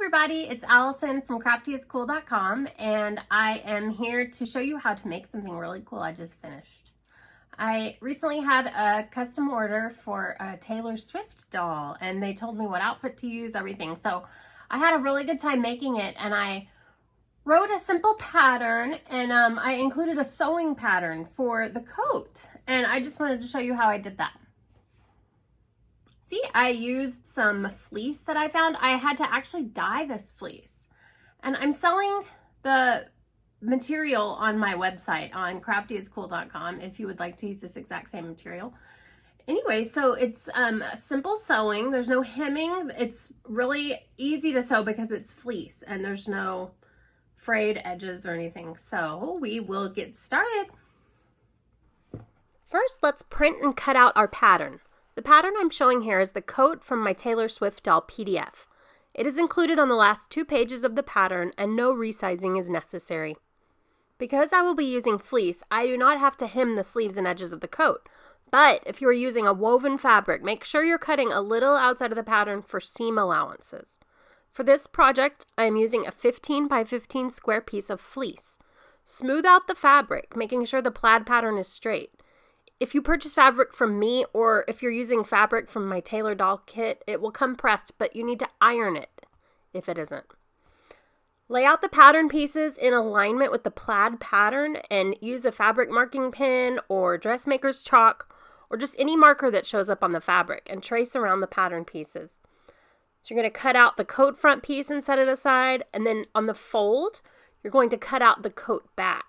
everybody, it's Allison from CraftyisCool.com, and I am here to show you how to make something really cool I just finished. I recently had a custom order for a Taylor Swift doll, and they told me what outfit to use, everything. So I had a really good time making it, and I wrote a simple pattern, and I included a sewing pattern for the coat, and I just wanted to show you how I did that. See, I used some fleece that I found. I had to actually dye this fleece. And I'm selling the material on my website on CraftyisCool.com if you would like to use this exact same material. Anyway, so it's simple sewing. There's no hemming. It's really easy to sew because it's fleece and there's no frayed edges or anything. So we will get started. First, let's print and cut out our pattern. The pattern I'm showing here is the coat from my Taylor Swift doll PDF. It is included on the last 2 pages of the pattern and no resizing is necessary. Because I will be using fleece, I do not have to hem the sleeves and edges of the coat. But if you are using a woven fabric, make sure you're cutting a little outside of the pattern for seam allowances. For this project, I am using a 15 by 15 square piece of fleece. Smooth out the fabric, making sure the plaid pattern is straight. If you purchase fabric from me, or if you're using fabric from my Taylor doll kit, it will come pressed, but you need to iron it if it isn't. Lay out the pattern pieces in alignment with the plaid pattern and use a fabric marking pen or dressmaker's chalk or just any marker that shows up on the fabric and trace around the pattern pieces. So you're going to cut out the coat front piece and set it aside, and then on the fold, you're going to cut out the coat back.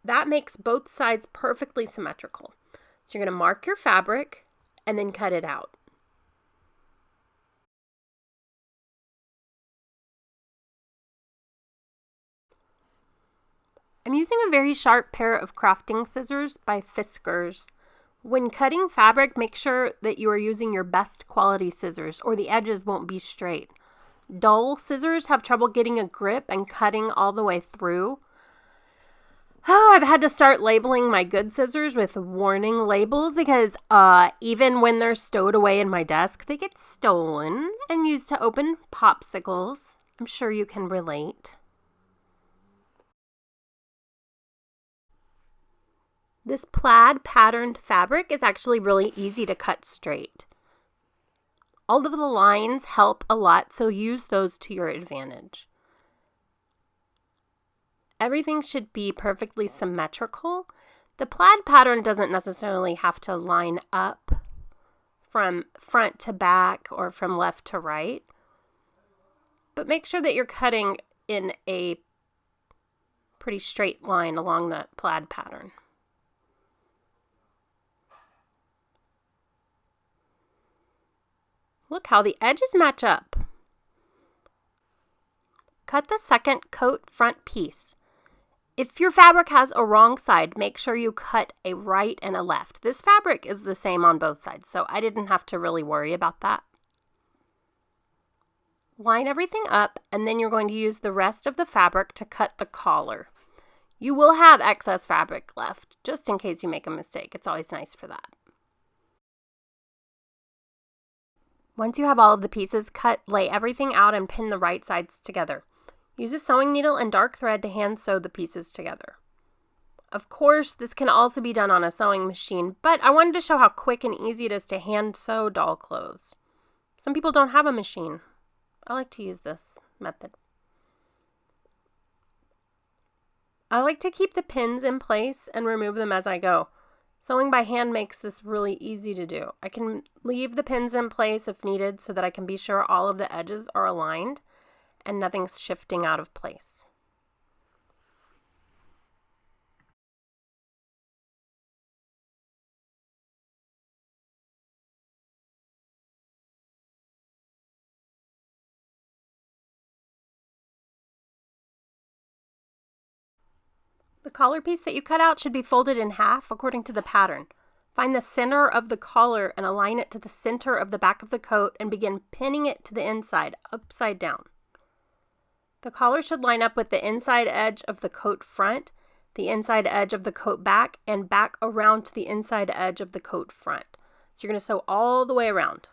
That makes both sides perfectly symmetrical. So you're going to mark your fabric and then cut it out. I'm using a very sharp pair of crafting scissors by Fiskars. When cutting fabric, make sure that you are using your best quality scissors or the edges won't be straight. Dull scissors have trouble getting a grip and cutting all the way through. Oh, I've had to start labeling my good scissors with warning labels because even when they're stowed away in my desk, they get stolen and used to open popsicles. I'm sure you can relate. This plaid patterned fabric is actually really easy to cut straight. All of the lines help a lot, so use those to your advantage. Everything should be perfectly symmetrical. The plaid pattern doesn't necessarily have to line up from front to back or from left to right, but make sure that you're cutting in a pretty straight line along the plaid pattern. Look how the edges match up. Cut the second coat front piece. If your fabric has a wrong side, make sure you cut a right and a left. This fabric is the same on both sides, so I didn't have to really worry about that. Line everything up, and then you're going to use the rest of the fabric to cut the collar. You will have excess fabric left, just in case you make a mistake. It's always nice for that. Once you have all of the pieces cut, lay everything out and pin the right sides together. Use a sewing needle and dark thread to hand sew the pieces together. Of course, this can also be done on a sewing machine, but I wanted to show how quick and easy it is to hand sew doll clothes. Some people don't have a machine. I like to use this method. I like to keep the pins in place and remove them as I go. Sewing by hand makes this really easy to do. I can leave the pins in place if needed so that I can be sure all of the edges are aligned and nothing's shifting out of place. The collar piece that you cut out should be folded in half according to the pattern. Find the center of the collar and align it to the center of the back of the coat and begin pinning it to the inside, upside down. The collar should line up with the inside edge of the coat front, the inside edge of the coat back, and back around to the inside edge of the coat front. So you're going to sew all the way around.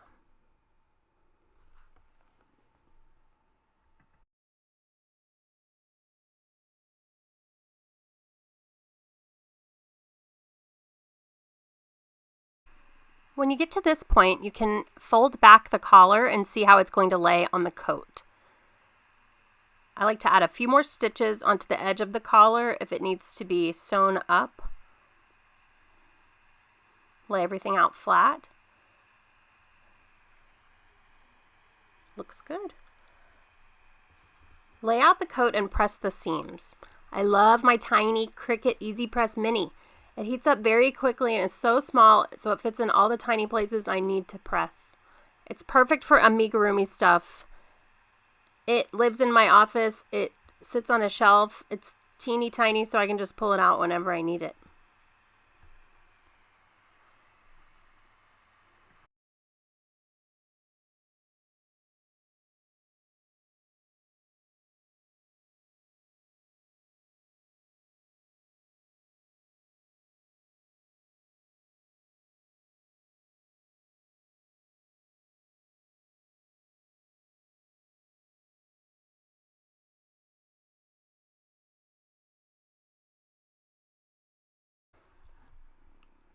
When you get to this point, you can fold back the collar and see how it's going to lay on the coat. I like to add a few more stitches onto the edge of the collar if it needs to be sewn up. Lay everything out flat. Looks good. Lay out the coat and press the seams. I love my tiny Cricut Easy Press Mini. It heats up very quickly and is so small, so it fits in all the tiny places I need to press. It's perfect for amigurumi stuff. It lives in my office. It sits on a shelf. It's teeny tiny, so I can just pull it out whenever I need it.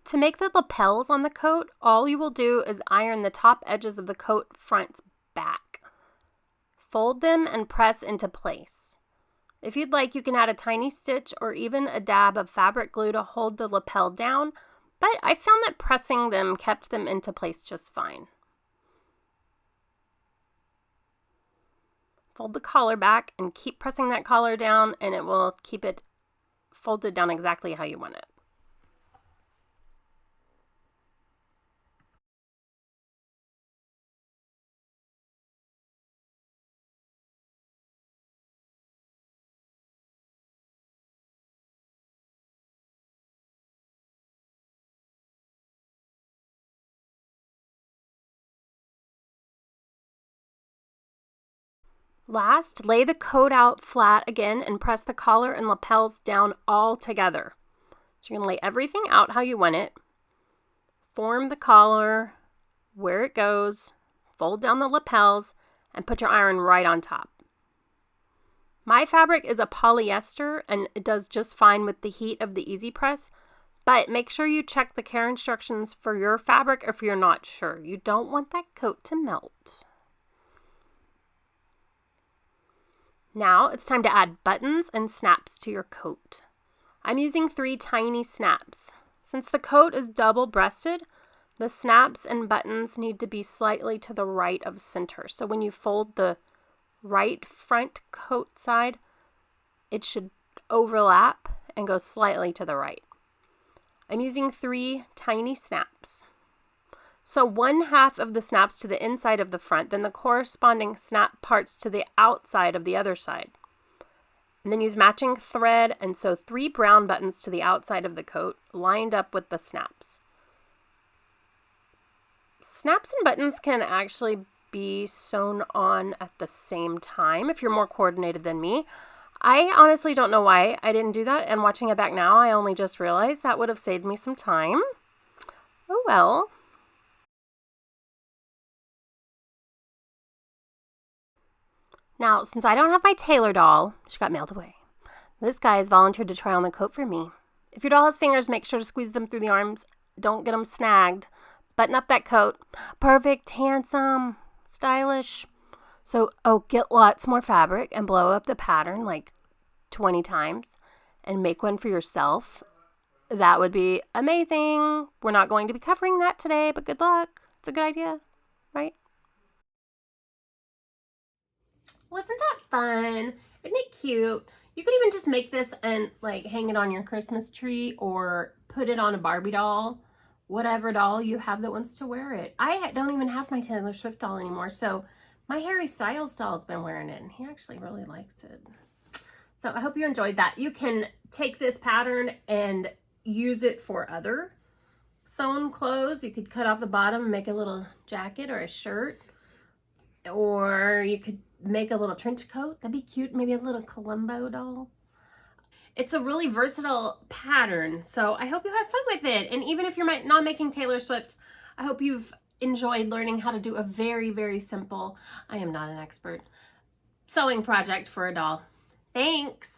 To make the lapels on the coat, all you will do is iron the top edges of the coat fronts back. Fold them and press into place. If you'd like, you can add a tiny stitch or even a dab of fabric glue to hold the lapel down, but I found that pressing them kept them into place just fine. Fold the collar back and keep pressing that collar down, and it will keep it folded down exactly how you want it. Last, lay the coat out flat again and press the collar and lapels down all together. So you're going to lay everything out how you want it. Form the collar where it goes, fold down the lapels, and put your iron right on top. My fabric is a polyester and it does just fine with the heat of the Easy Press, but make sure you check the care instructions for your fabric if you're not sure. You don't want that coat to melt. Now it's time to add buttons and snaps to your coat. I'm using 3 tiny snaps. Since the coat is double-breasted, the snaps and buttons need to be slightly to the right of center. So when you fold the right front coat side, it should overlap and go slightly to the right. I'm using 3 tiny snaps. So 1/2 of the snaps to the inside of the front, then the corresponding snap parts to the outside of the other side. And then use matching thread and sew 3 brown buttons to the outside of the coat, lined up with the snaps. Snaps and buttons can actually be sewn on at the same time if you're more coordinated than me. I honestly don't know why I didn't do that, and watching it back now, I only just realized that would have saved me some time. Oh well. Now, since I don't have my tailor doll, she got mailed away, this guy has volunteered to try on the coat for me. If your doll has fingers, make sure to squeeze them through the arms. Don't get them snagged. Button up that coat. Perfect, handsome, stylish. So, get lots more fabric and blow up the pattern like 20 times and make one for yourself. That would be amazing. We're not going to be covering that today, but good luck. It's a good idea, right? Wasn't that fun? Isn't it cute? You could even just make this and like hang it on your Christmas tree or put it on a Barbie doll, whatever doll you have that wants to wear it. I don't even have my Taylor Swift doll anymore, so my Harry Styles doll's been wearing it and he actually really likes it. So I hope you enjoyed that. You can take this pattern and use it for other sewn clothes. You could cut off the bottom and make a little jacket or a shirt, or you could make a little trench coat. That'd be cute. Maybe a little Columbo doll. It's a really versatile pattern, so I hope you have fun with it. And even if you're not making Taylor Swift, I hope you've enjoyed learning how to do a very, very simple, I am not an expert, sewing project for a doll. Thanks.